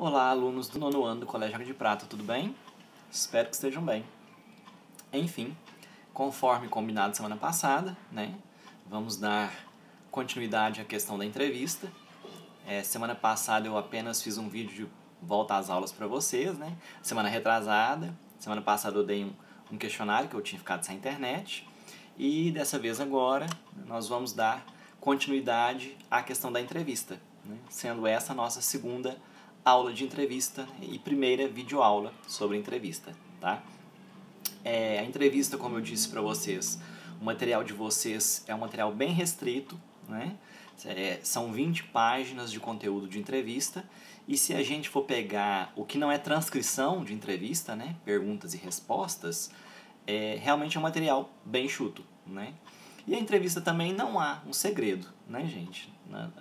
Olá, alunos do nono ano do Colégio Água de Prata, tudo bem? Espero que estejam bem. Enfim, conforme combinado semana passada, vamos dar continuidade à questão da entrevista. Semana passada eu apenas fiz um vídeo de volta às aulas para vocês, Semana retrasada, semana passada eu dei um questionário que eu tinha ficado sem internet. E dessa vez agora nós vamos dar continuidade à questão da entrevista, sendo essa a nossa segunda aula de entrevista e primeira videoaula sobre entrevista, tá? A entrevista, como eu disse para vocês, o material de vocês é um material bem restrito, são 20 páginas de conteúdo de entrevista, e se a gente for pegar o que não é transcrição de entrevista, perguntas e respostas, realmente é um material bem enxuto, E a entrevista também não há um segredo, gente,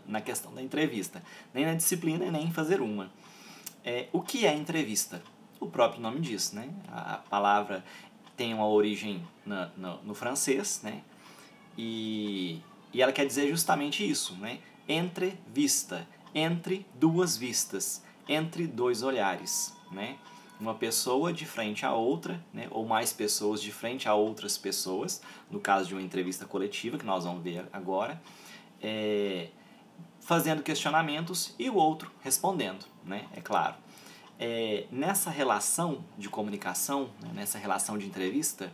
na questão da entrevista, nem na disciplina, nem em fazer uma. O que é entrevista? O próprio nome diz, A palavra tem uma origem no francês, E ela quer dizer justamente isso, Entrevista, entre duas vistas, entre dois olhares, Uma pessoa de frente a outra, ou mais pessoas de frente a outras pessoas, no caso de uma entrevista coletiva, que nós vamos ver agora, fazendo questionamentos e o outro respondendo, é claro. Nessa relação de comunicação, nessa relação de entrevista,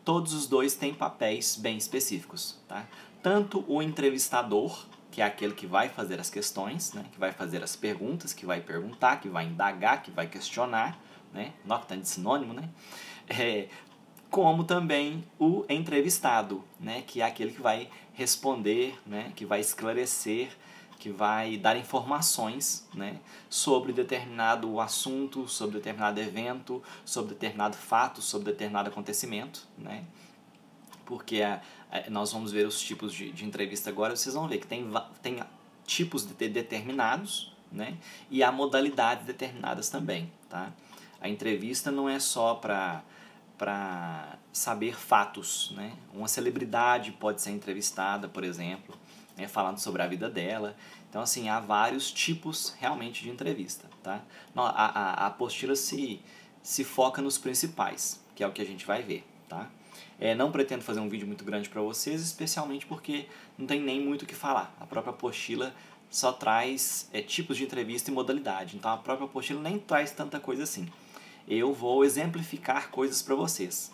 todos os dois têm papéis bem específicos, tá? Tanto o entrevistador, que é aquele que vai fazer as questões, que vai fazer as perguntas, que vai perguntar, que vai indagar, que vai questionar, Nota tanto de sinônimo, como também o entrevistado, que é aquele que vai responder, que vai esclarecer, que vai dar informações, sobre determinado assunto, sobre determinado evento, sobre determinado fato, sobre determinado acontecimento, Porque nós vamos ver os tipos de entrevista agora, vocês vão ver que tem tipos determinados, E há modalidades determinadas também, tá? A entrevista não é só para saber fatos, Uma celebridade pode ser entrevistada, por exemplo, falando sobre a vida dela. Então, assim, há vários tipos realmente de entrevista, tá? A apostila se foca nos principais, que é o que a gente vai ver, tá? Não pretendo fazer um vídeo muito grande para vocês, especialmente porque não tem nem muito o que falar. A própria apostila só traz tipos de entrevista e modalidade. Então, a própria apostila nem traz tanta coisa assim. Eu vou exemplificar coisas para vocês,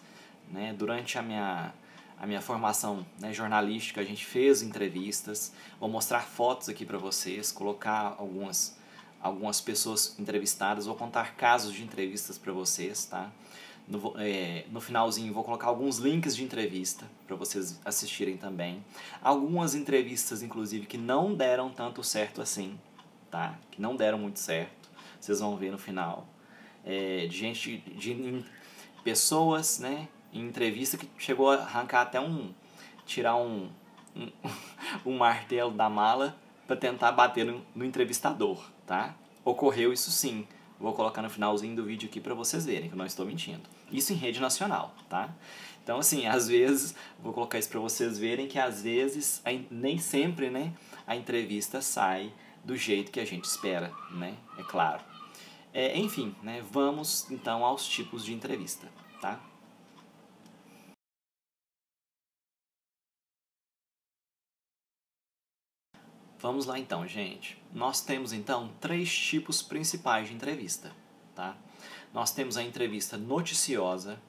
Durante a minha formação jornalística, a gente fez entrevistas, vou mostrar fotos aqui para vocês, colocar algumas pessoas entrevistadas, vou contar casos de entrevistas para vocês, tá? No finalzinho vou colocar alguns links de entrevista para vocês assistirem também. Algumas entrevistas, inclusive, que não deram tanto certo assim, tá? Que não deram muito certo, vocês vão ver no final. De pessoas, em entrevista que chegou a arrancar até tirar um martelo da mala para tentar bater no entrevistador, tá? Ocorreu isso sim. Vou colocar no finalzinho do vídeo aqui para vocês verem que eu não estou mentindo. Isso em rede nacional, tá? Então, assim, às vezes, vou colocar isso para vocês verem que às vezes, nem sempre, a entrevista sai do jeito que a gente espera, É claro. Enfim, vamos então aos tipos de entrevista, tá? Vamos lá então, gente. Nós temos então 3 tipos principais de entrevista, tá? Nós temos a entrevista noticiosa,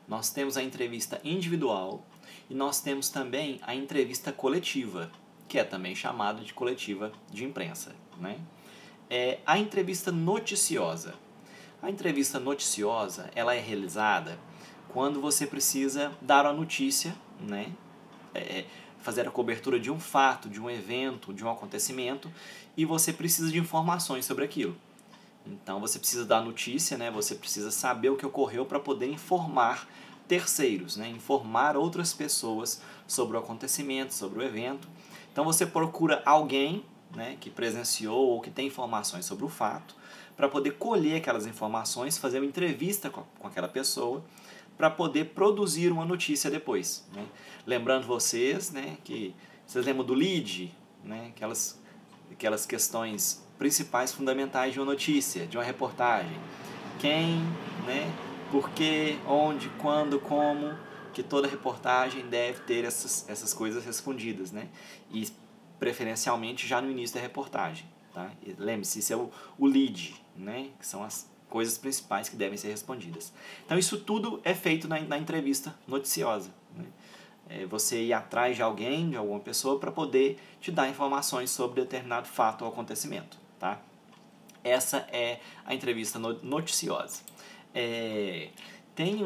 nós temos a entrevista individual e nós temos também a entrevista coletiva, que é também chamada de coletiva de imprensa, A entrevista noticiosa. A entrevista noticiosa, ela é realizada quando você precisa dar a notícia, fazer a cobertura de um fato, de um evento, de um acontecimento, e você precisa de informações sobre aquilo. Então você precisa dar notícia, você precisa saber o que ocorreu para poder informar terceiros, informar outras pessoas sobre o acontecimento, sobre o evento. Então você procura alguém, que presenciou ou que tem informações sobre o fato, para poder colher aquelas informações, fazer uma entrevista com aquela pessoa, para poder produzir uma notícia depois. Lembrando vocês, que vocês lembram do lead, aquelas questões principais fundamentais de uma notícia, de uma reportagem. Quem, né? Por quê, onde, quando, como, que toda reportagem deve ter essas coisas respondidas, né? E preferencialmente já no início da reportagem, tá? Lembre-se, isso é o lead, né? Que são as coisas principais que devem ser respondidas. Então isso tudo é feito na entrevista noticiosa, né? Você ir atrás de alguém, de alguma pessoa, para poder te dar informações sobre determinado fato ou acontecimento, tá? Essa é a entrevista noticiosa. Tem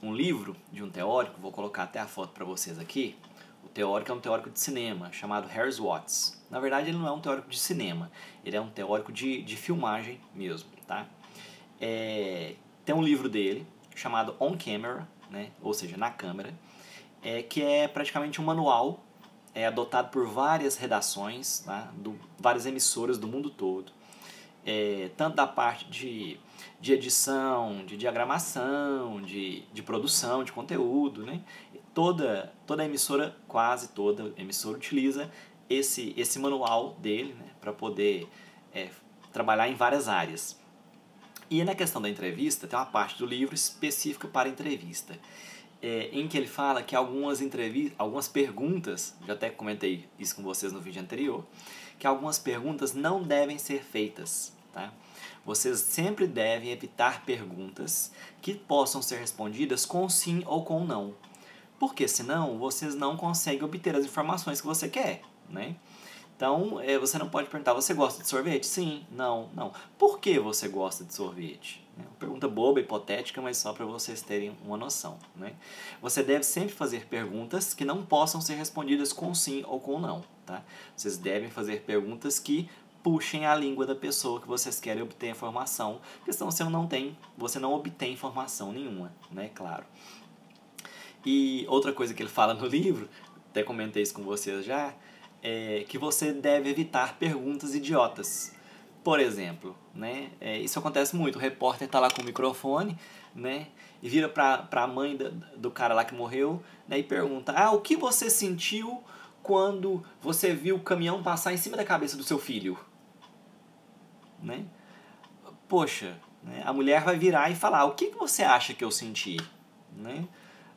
um livro de um teórico, vou colocar até a foto para vocês aqui. O teórico é um teórico de cinema, chamado Harry Watts. Na verdade, ele não é um teórico de cinema, ele é um teórico de filmagem mesmo, tá? Tem um livro dele, chamado On Camera, né? Ou seja, na câmera, que é praticamente um manual, adotado por várias redações, tá? Várias emissoras do mundo todo. Tanto da parte de edição, de diagramação, de produção de conteúdo, né? Toda emissora, quase toda emissora utiliza esse manual dele, né? Para poder trabalhar em várias áreas. E na questão da entrevista, tem uma parte do livro específica para entrevista, em que ele fala que algumas perguntas, já até comentei isso com vocês no vídeo anterior, que algumas perguntas não devem ser feitas, tá? Vocês sempre devem evitar perguntas que possam ser respondidas com sim ou com não, porque senão vocês não conseguem obter as informações que você quer, né? Então, você não pode perguntar, você gosta de sorvete? Sim, não, não. Por que você gosta de sorvete? Uma pergunta boba, hipotética, mas só para vocês terem uma noção, né? Você deve sempre fazer perguntas que não possam ser respondidas com sim ou com não, tá? Vocês devem fazer perguntas que puxem a língua da pessoa que vocês querem obter informação, porque senão você não obtém informação nenhuma, né? Claro. E outra coisa que ele fala no livro, até comentei isso com vocês já, que você deve evitar perguntas idiotas. Por exemplo, né, isso acontece muito, o repórter está lá com o microfone, né, e vira para a mãe do cara lá que morreu, né, e pergunta, o que você sentiu quando você viu o caminhão passar em cima da cabeça do seu filho? Né? Poxa, né, a mulher vai virar e falar, o que você acha que eu senti? Né?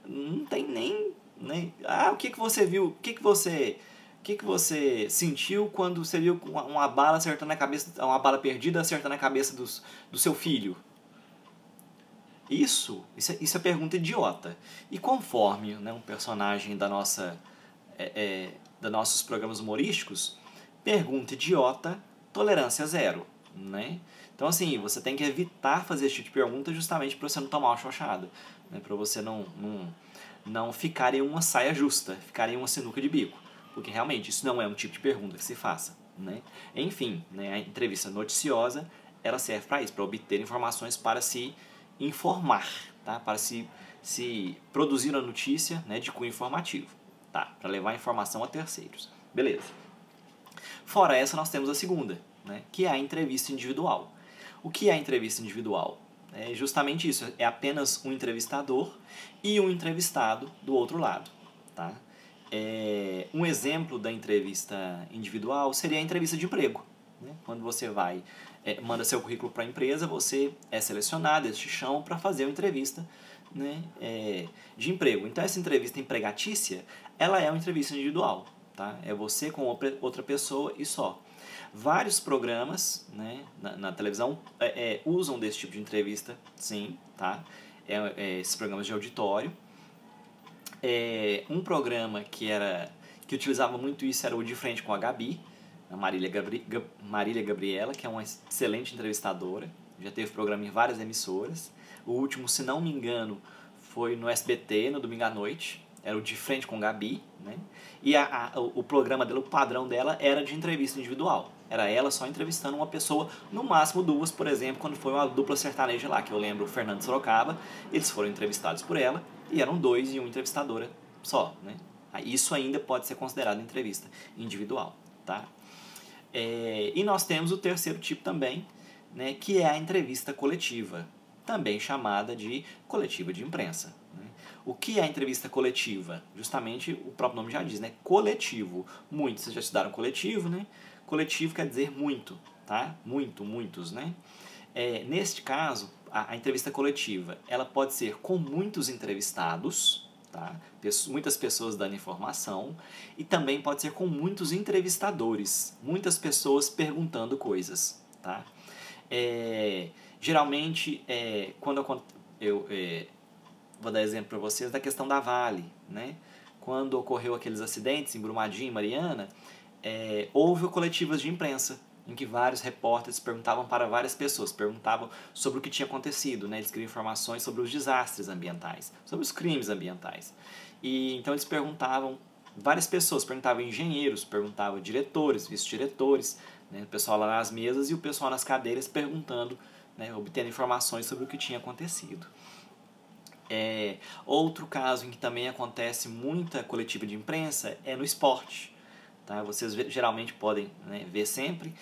Não tem nem... Né? O que você viu? O que você sentiu quando você viu uma bala acertando na cabeça, uma bala perdida acertando na cabeça do seu filho? Isso é pergunta idiota. E conforme, né, um personagem dos nossos programas humorísticos, pergunta idiota, tolerância zero, né? Então assim, você tem que evitar fazer esse tipo de pergunta justamente para você não tomar uma chochada, né? Para você não ficar em uma saia justa, ficar em uma sinuca de bico. Porque realmente isso não é um tipo de pergunta que se faça, né? Enfim, né, a entrevista noticiosa, ela serve para isso, para obter informações para se informar, tá? Para se produzir uma notícia, né, de cunho informativo, tá? Para levar informação a terceiros. Beleza. Fora essa, nós temos a segunda, né, que é a entrevista individual. O que é a entrevista individual? É justamente isso, é apenas um entrevistador e um entrevistado do outro lado, tá? Um exemplo da entrevista individual seria a entrevista de emprego, né? Quando você manda seu currículo para a empresa, você é selecionado, eles te chamam para fazer uma entrevista, né, de emprego. Então essa entrevista empregatícia, ela é uma entrevista individual, tá? É você com outra pessoa e só. Vários programas, né, na televisão usam desse tipo de entrevista, sim, tá? Esses programas de auditório. Um programa que utilizava muito isso era o De Frente com a Gabi, a Marília Gabriela, que é uma excelente entrevistadora, já teve programa em várias emissoras. O último, se não me engano, foi no SBT, no domingo à noite, era o De Frente com a Gabi, né? E o programa dela, o padrão dela era de entrevista individual. Era ela só entrevistando uma pessoa, no máximo duas, por exemplo, quando foi uma dupla sertaneja lá, que eu lembro, o Fernando Sorocaba, eles foram entrevistados por ela, e eram dois e uma entrevistadora só, né? Isso ainda pode ser considerado entrevista individual, tá? E nós temos o terceiro tipo também, né, que é a entrevista coletiva, também chamada de coletiva de imprensa, né? O que é a entrevista coletiva? Justamente o próprio nome já diz, né? Coletivo. Muitos, vocês já estudaram coletivo, né? Coletivo quer dizer muito, tá? Muitos, né? Neste caso, a entrevista coletiva, ela pode ser com muitos entrevistados, tá? Muitas pessoas dando informação, e também pode ser com muitos entrevistadores, muitas pessoas perguntando coisas, tá? Geralmente, quando eu vou dar exemplo para vocês da questão da Vale, né? Quando ocorreu aqueles acidentes em Brumadinho e Mariana, houve coletivas de imprensa, em que vários repórteres perguntavam para várias pessoas, perguntavam sobre o que tinha acontecido, né? Eles queriam informações sobre os desastres ambientais, sobre os crimes ambientais. E então eles perguntavam, várias pessoas, perguntavam engenheiros, perguntavam diretores, vice-diretores, né? O pessoal lá nas mesas e o pessoal nas cadeiras perguntando, né? Obtendo informações sobre o que tinha acontecido. Outro caso em que também acontece muita coletiva de imprensa é no esporte. Tá? Vocês geralmente podem, né, ver sempre,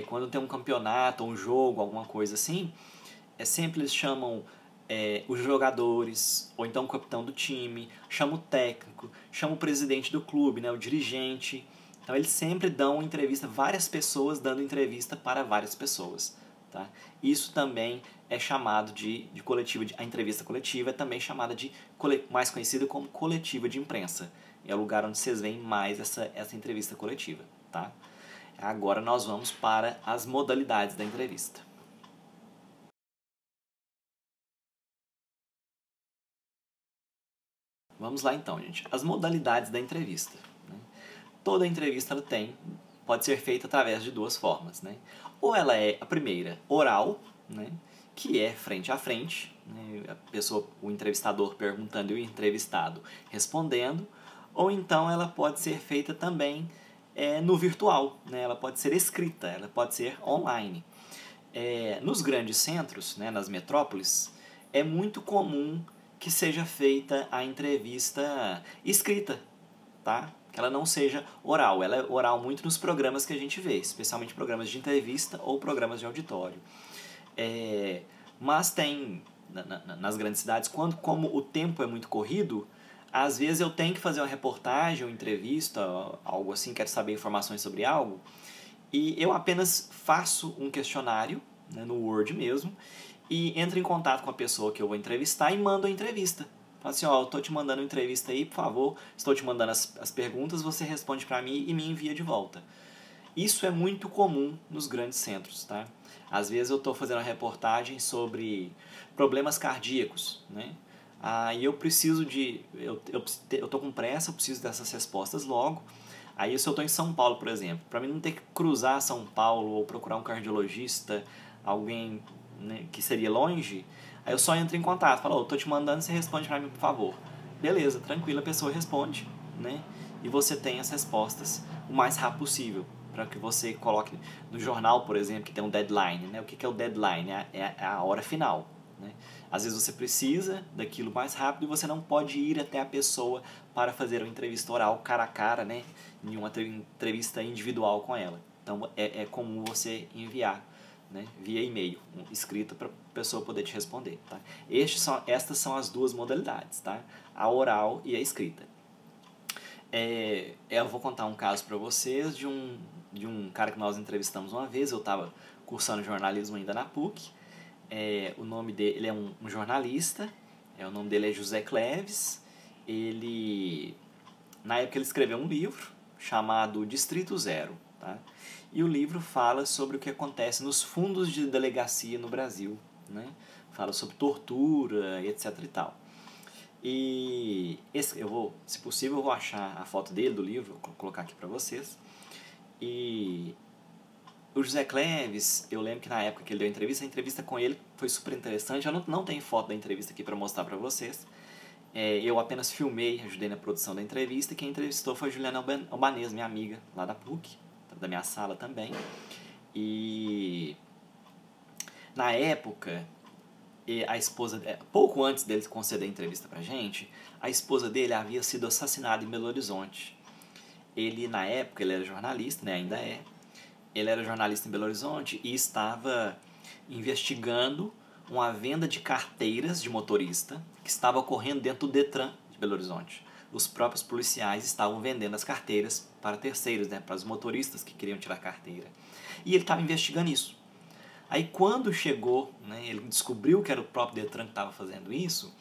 quando tem um campeonato, um jogo, alguma coisa assim, sempre eles chamam os jogadores, ou então o capitão do time, chamam o técnico, chamam o presidente do clube, né, o dirigente. Então eles sempre dão entrevista, várias pessoas dando entrevista para várias pessoas. Tá? Isso também é chamado de coletiva, a entrevista coletiva é também chamada de, mais conhecida como coletiva de imprensa. É o lugar onde vocês veem mais essa entrevista coletiva. Tá? Agora nós vamos para as modalidades da entrevista. Vamos lá então, gente. As modalidades da entrevista. Né? Toda entrevista ela pode ser feita através de duas formas. Né? Ou ela é, a primeira, oral, né? Que é frente a frente, né? O entrevistador perguntando e o entrevistado respondendo. Ou então ela pode ser feita também no virtual, né? Ela pode ser escrita, ela pode ser online. Nos grandes centros, né, nas metrópoles, é muito comum que seja feita a entrevista escrita, tá? Que ela não seja oral. Ela é oral muito nos programas que a gente vê, especialmente programas de entrevista ou programas de auditório. Mas tem, nas grandes cidades, como o tempo é muito corrido, às vezes eu tenho que fazer uma reportagem, uma entrevista, algo assim, quero saber informações sobre algo, e eu apenas faço um questionário, né, no Word mesmo, e entro em contato com a pessoa que eu vou entrevistar e mando a entrevista. Falo assim, eu estou te mandando uma entrevista aí, por favor, estou te mandando as perguntas, você responde para mim e me envia de volta. Isso é muito comum nos grandes centros, tá? Às vezes eu estou fazendo uma reportagem sobre problemas cardíacos, né? E eu preciso eu estou com pressa, eu preciso dessas respostas logo. Aí se eu estou em São Paulo, por exemplo, para mim não ter que cruzar São Paulo ou procurar um cardiologista, alguém, né, que seria longe, aí eu só entro em contato, falo, eu estou te mandando, você responde para mim, por favor. Beleza, tranquilo, a pessoa responde, né? E você tem as respostas o mais rápido possível, para que você coloque no jornal, por exemplo, que tem um deadline, né? O que é o deadline? É a hora final, né? Às vezes você precisa daquilo mais rápido e você não pode ir até a pessoa para fazer uma entrevista oral cara a cara, né? Em uma entrevista individual com ela. Então é comum você enviar, né, via e-mail, escrita, para a pessoa poder te responder. Tá? Estas são as duas modalidades, tá? A oral e a escrita. Eu vou contar um caso para vocês de um cara que nós entrevistamos uma vez. Eu estava cursando jornalismo ainda na PUC. O nome dele, ele é um jornalista. O nome dele é José Cleves. Na época ele escreveu um livro chamado Distrito Zero. Tá? E o livro fala sobre o que acontece nos fundos de delegacia no Brasil. Né? Fala sobre tortura, etc. e tal. E se possível, eu vou achar a foto dele, do livro, vou colocar aqui para vocês. E o José Cleves, eu lembro que na época que ele deu a entrevista com ele foi super interessante. Eu não tenho foto da entrevista aqui para mostrar para vocês. Eu apenas filmei, ajudei na produção da entrevista, e quem entrevistou foi a Juliana Albanês, minha amiga lá da PUC, da minha sala também. E na época, a esposa, pouco antes dele conceder a entrevista pra gente, a esposa dele havia sido assassinada em Belo Horizonte. Ele, na época, ele era jornalista, né, ainda é. Ele era jornalista em Belo Horizonte e estava investigando uma venda de carteiras de motorista que estava ocorrendo dentro do Detran de Belo Horizonte. os próprios policiais estavam vendendo as carteiras para terceiros, né, para os motoristas que queriam tirar carteira. E ele estava investigando isso. Aí quando chegou, né, ele descobriu que era o próprio Detran que estava fazendo isso,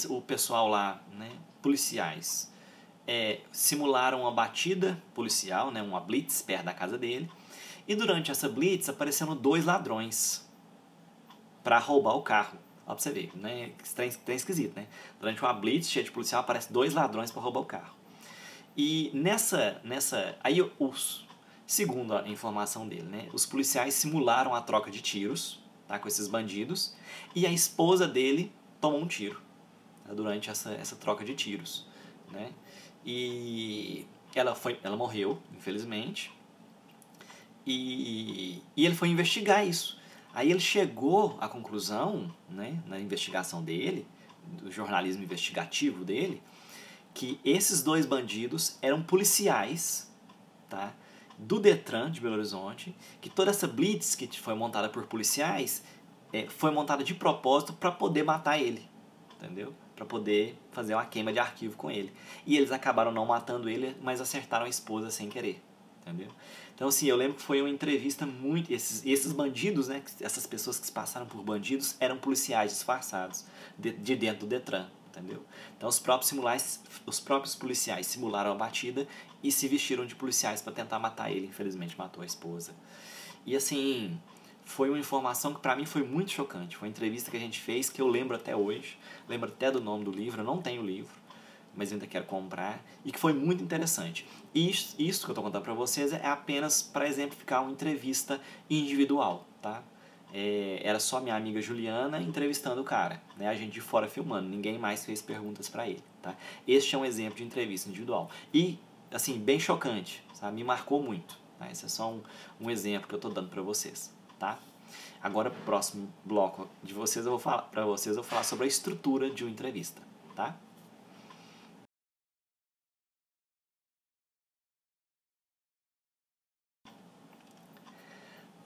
o pessoal lá, né, policiais, simularam uma batida policial, né, uma blitz perto da casa dele, e durante essa blitz apareceram 2 ladrões para roubar o carro. Ó, pra você ver, né, trem esquisito, né? Durante uma blitz cheia de policial aparecem 2 ladrões para roubar o carro. E aí segundo a informação dele, né, os policiais simularam a troca de tiros, tá, com esses bandidos, e a esposa dele tomou um tiro, tá, durante essa troca de tiros, né? E ela morreu, infelizmente, e ele foi investigar isso. Aí ele chegou à conclusão, né, na investigação dele, do jornalismo investigativo dele, que esses 2 bandidos eram policiais, tá, do Detran de Belo Horizonte, que toda essa blitz que foi montada por policiais foi montada de propósito para poder matar ele, entendeu? Para poder fazer uma queima de arquivo com ele. E eles acabaram não matando ele, mas acertaram a esposa sem querer, entendeu? Então, assim, eu lembro que foi uma entrevista muito... Esses bandidos, né, essas pessoas que se passaram por bandidos, eram policiais disfarçados de dentro do Detran, entendeu? Então, os próprios policiais simularam a batida e se vestiram de policiais para tentar matar ele. Infelizmente, matou a esposa. E, assim, foi uma informação que para mim foi muito chocante. Foi uma entrevista que a gente fez que eu lembro até hoje. Lembro até do nome do livro. Eu não tenho o livro, mas ainda quero comprar, e que foi muito interessante. E isso que eu estou contando para vocês é apenas para exemplificar uma entrevista individual, tá? Era só minha amiga Juliana entrevistando o cara, né? A gente de fora filmando, ninguém mais fez perguntas para ele, tá? Este é um exemplo de entrevista individual. E, assim, bem chocante, sabe? Me marcou muito, tá? Esse é só um exemplo que eu estou dando para vocês, tá? Agora, próximo bloco de vocês, eu vou falar sobre a estrutura de uma entrevista, tá?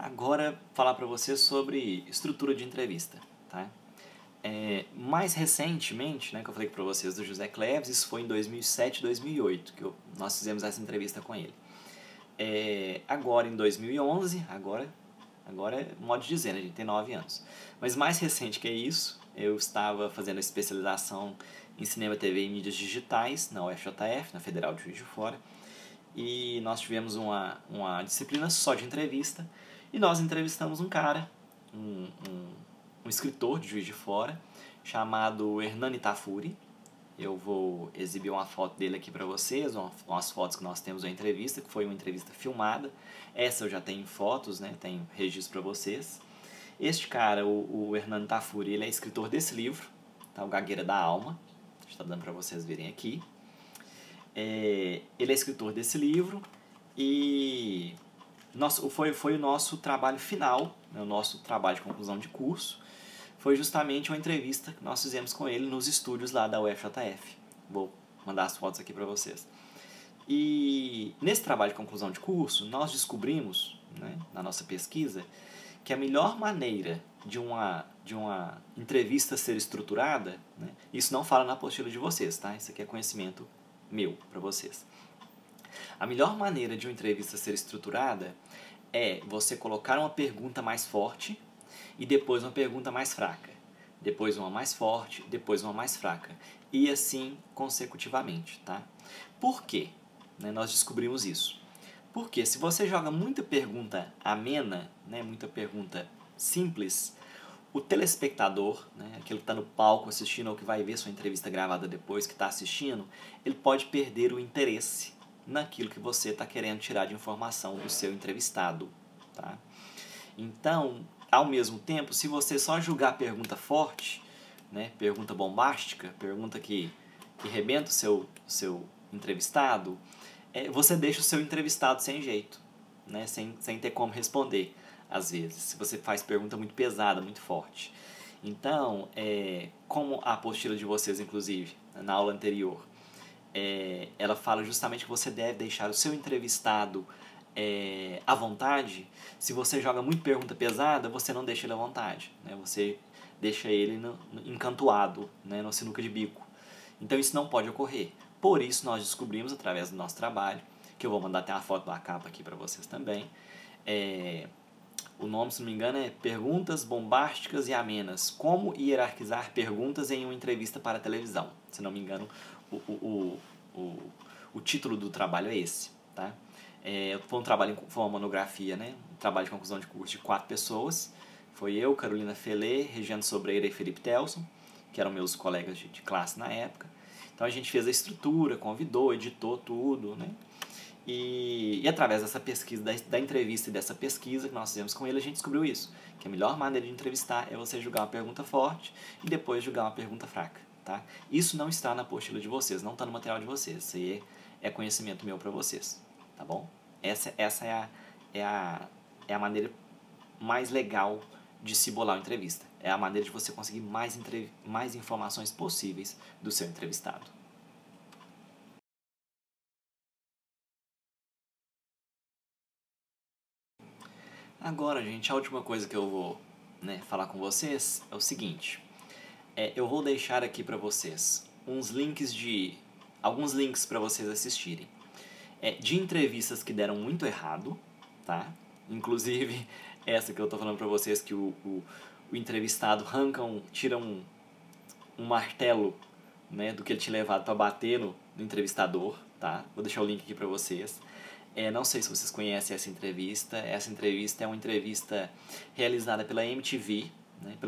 Agora, falar para você sobre estrutura de entrevista, tá? Mais recentemente, né, que eu falei para vocês do José Cleves, isso foi em 2007, 2008, que nós fizemos essa entrevista com ele. Agora em 2011, agora é modo de dizer, né, a gente tem 9 anos. Mas mais recente que isso, eu estava fazendo especialização em cinema, TV e mídias digitais na UFJF, na Federal de Juiz de Fora, e nós tivemos uma disciplina só de entrevista, e nós entrevistamos um cara, um escritor de Juiz de Fora, chamado Hernani Tafuri. Eu vou exibir uma foto dele aqui para vocês, umas fotos que nós temos da entrevista, que foi uma entrevista filmada. Essa eu já tenho fotos, né? Tenho registro para vocês. Este cara, o Hernani Tafuri, ele é escritor desse livro, tá? O Gagueira da Alma. Está dando para vocês verem aqui. Ele é escritor desse livro e foi o nosso trabalho final, né, o nosso trabalho de conclusão de curso, foi justamente uma entrevista que nós fizemos com ele nos estúdios lá da UFJF. Vou mandar as fotos aqui para vocês. E nesse trabalho de conclusão de curso, nós descobrimos, né, na nossa pesquisa, que a melhor maneira de uma entrevista ser estruturada, né, isso não fala na apostila de vocês, tá? Isso aqui é conhecimento meu para vocês. A melhor maneira de uma entrevista ser estruturada é você colocar uma pergunta mais forte e depois uma pergunta mais fraca, depois uma mais forte, depois uma mais fraca, e assim consecutivamente, tá? Por quê? Né, nós descobrimos isso. Porque se você joga muita pergunta amena, né, muita pergunta simples, o telespectador, né, aquele que está no palco assistindo ou que vai ver sua entrevista gravada depois, que está assistindo, ele pode perder o interesse naquilo que você está querendo tirar de informação do seu entrevistado, tá? Então, ao mesmo tempo, se você só julgar a pergunta forte, né, pergunta bombástica, pergunta que rebenta o seu entrevistado, você deixa o seu entrevistado sem jeito, né, sem ter como responder, às vezes, se você faz pergunta muito pesada, muito forte. Então, como a apostila de vocês, inclusive, na aula anterior, ela fala justamente que você deve deixar o seu entrevistado à vontade. Se você joga muito pergunta pesada, você não deixa ele à vontade, né? Você deixa ele encantoado, né, no sinuca de bico. Então isso não pode ocorrer. Por isso nós descobrimos através do nosso trabalho, que eu vou mandar até uma foto da capa aqui para vocês também, o nome, se não me engano, é Perguntas Bombásticas e Amenas. Como hierarquizar perguntas em uma entrevista para televisão. Se não me engano, o título do trabalho é esse. Tá? Foi um trabalho, foi uma monografia, né? Um trabalho de conclusão de curso de 4 pessoas. Foi eu, Carolina Felê, Regiane Sobreira e Felipe Telson, que eram meus colegas de classe na época. Então a gente fez a estrutura, convidou, editou tudo, né? E através dessa pesquisa, da entrevista e dessa pesquisa que nós fizemos com ele, a gente descobriu isso. Que a melhor maneira de entrevistar é você julgar uma pergunta forte e depois julgar uma pergunta fraca. Tá? Isso não está na apostila de vocês, não está no material de vocês. Isso aí é conhecimento meu para vocês. Tá bom? Essa é a maneira mais legal de se bolar uma entrevista. É a maneira de você conseguir mais informações possíveis do seu entrevistado. Agora, gente, a última coisa que eu vou, né, falar com vocês é o seguinte. Eu vou deixar aqui para vocês alguns links para vocês assistirem. De entrevistas que deram muito errado, tá? Inclusive essa que eu tô falando para vocês, que o entrevistado tira um martelo, né, do que ele tinha levado para bater no entrevistador, tá? Vou deixar o link aqui para vocês. Não sei se vocês conhecem essa entrevista. Essa entrevista é uma entrevista realizada pela MTV, né,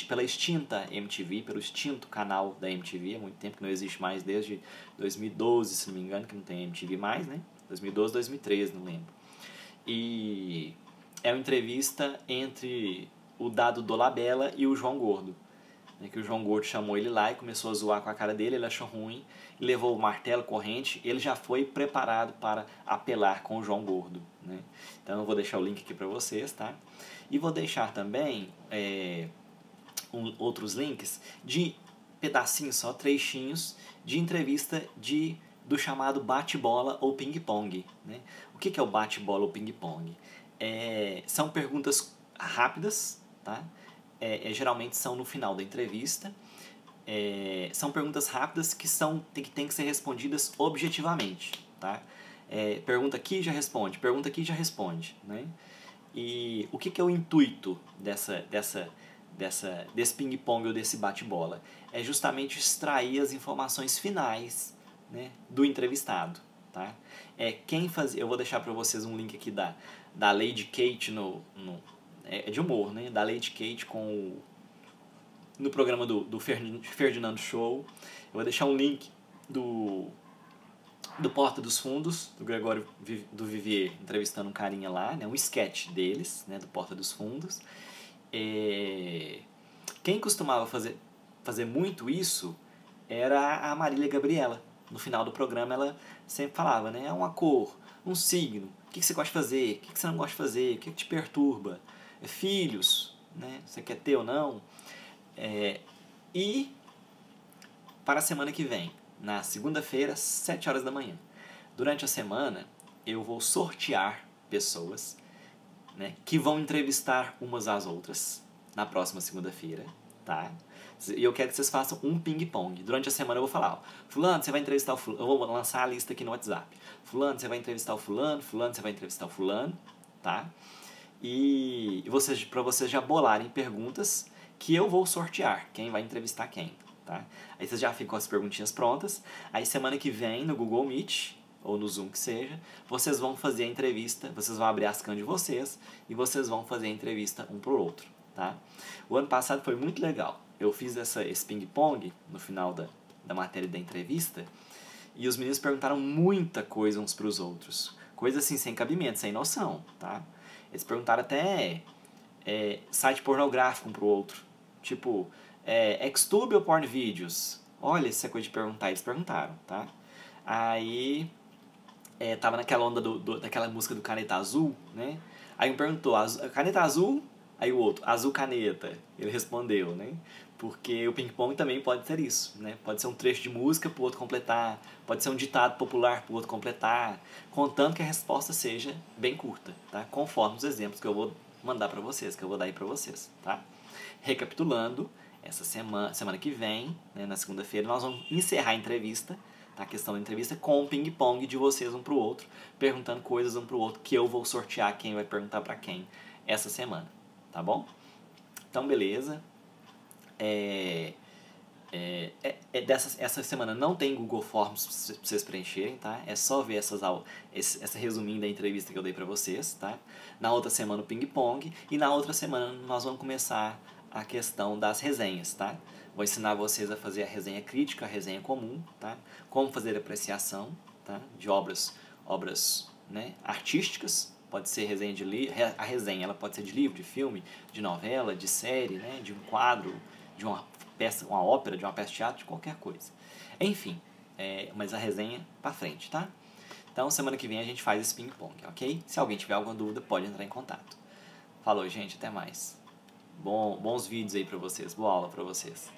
pela extinta MTV, pelo extinto canal da MTV. Há muito tempo que não existe mais, desde 2012, se não me engano, que não tem MTV mais, né? 2012, 2013, não lembro. E é uma entrevista entre o Dado Dolabella e o João Gordo. Que o João Gordo chamou ele lá e começou a zoar com a cara dele, ele achou ruim, levou o martelo, corrente, ele já foi preparado para apelar com o João Gordo. Né? Então eu vou deixar o link aqui para vocês, tá? E vou deixar também outros links de pedacinhos, só trechinhos, de entrevista do chamado bate-bola ou ping-pong. Né? O que é o bate-bola ou ping-pong? São perguntas rápidas, tá? Geralmente são no final da entrevista. São perguntas rápidas que têm que ser respondidas objetivamente. Tá? Pergunta aqui já responde, pergunta aqui já responde. Né? E o que é o intuito desse ping-pong ou desse bate-bola? É justamente extrair as informações finais, né, do entrevistado. Tá? Eu vou deixar para vocês um link aqui da Lady Kate de humor, né? Da Lady Kate no programa do Ferdinando Show. Eu vou deixar um link do Porta dos Fundos, do Gregório do Vivier, entrevistando um carinha lá, né? Um sketch deles, né? Do Porta dos Fundos. Quem costumava fazer muito isso era a Marília Gabriela. No final do programa ela sempre falava, né? Uma cor, um signo, o que você gosta de fazer, o que você não gosta de fazer, o que te perturba, filhos, né? Você quer ter ou não. E para a semana que vem, na segunda-feira, 7 horas da manhã. Durante a semana, eu vou sortear pessoas, né, que vão entrevistar umas às outras na próxima segunda-feira, tá? E eu quero que vocês façam um ping-pong. Durante a semana eu vou falar, fulano, você vai entrevistar o fulano. Eu vou lançar a lista aqui no WhatsApp. Fulano, você vai entrevistar o fulano. Fulano, você vai entrevistar o fulano, tá? E para vocês já bolarem perguntas que eu vou sortear. Quem vai entrevistar quem, tá? Aí vocês já ficam com as perguntinhas prontas. Aí semana que vem, no Google Meet, ou no Zoom que seja, vocês vão fazer a entrevista, vocês vão abrir as câmeras de vocês e vocês vão fazer a entrevista um pro outro, tá? O ano passado foi muito legal. Eu fiz esse ping-pong no final da matéria da entrevista e os meninos perguntaram muita coisa uns pros outros. Coisa assim, sem cabimento, sem noção, tá? Eles perguntaram até site pornográfico um pro outro. Tipo, Xtube ou Porn Videos? Olha, essa coisa de perguntar, eles perguntaram, tá? Aí, tava naquela onda daquela música do Caneta Azul, né? Aí um perguntou, caneta azul? Aí o outro, azul caneta. Ele respondeu, né? Porque o ping-pong também pode ser isso, né? Pode ser um trecho de música pro outro completar, pode ser um ditado popular pro outro completar, contanto que a resposta seja bem curta, tá? Conforme os exemplos que eu vou mandar para vocês, que eu vou dar aí para vocês, tá? Recapitulando, essa semana que vem, né, na segunda-feira, nós vamos encerrar a entrevista, tá? A questão da entrevista com um ping-pong de vocês um pro outro, perguntando coisas um pro outro, que eu vou sortear quem vai perguntar para quem essa semana, tá bom? Então, beleza. Essa semana não tem Google Forms pra vocês preencherem, tá? É só ver essa resuminho da entrevista que eu dei pra vocês, tá? Na outra semana o ping-pong e na outra semana nós vamos começar a questão das resenhas, tá? Vou ensinar vocês a fazer a resenha crítica, a resenha comum, tá? Como fazer apreciação, tá? De obras, né, artísticas. Pode ser resenha de a resenha ela pode ser de livro, de filme, de novela, de série, né? De um quadro, de uma peça, uma ópera, de uma peça de teatro, de qualquer coisa. Enfim, mas a resenha pra frente, tá? Então, semana que vem a gente faz esse ping-pong, ok? Se alguém tiver alguma dúvida, pode entrar em contato. Falou, gente, até mais. Bons vídeos aí pra vocês, boa aula pra vocês.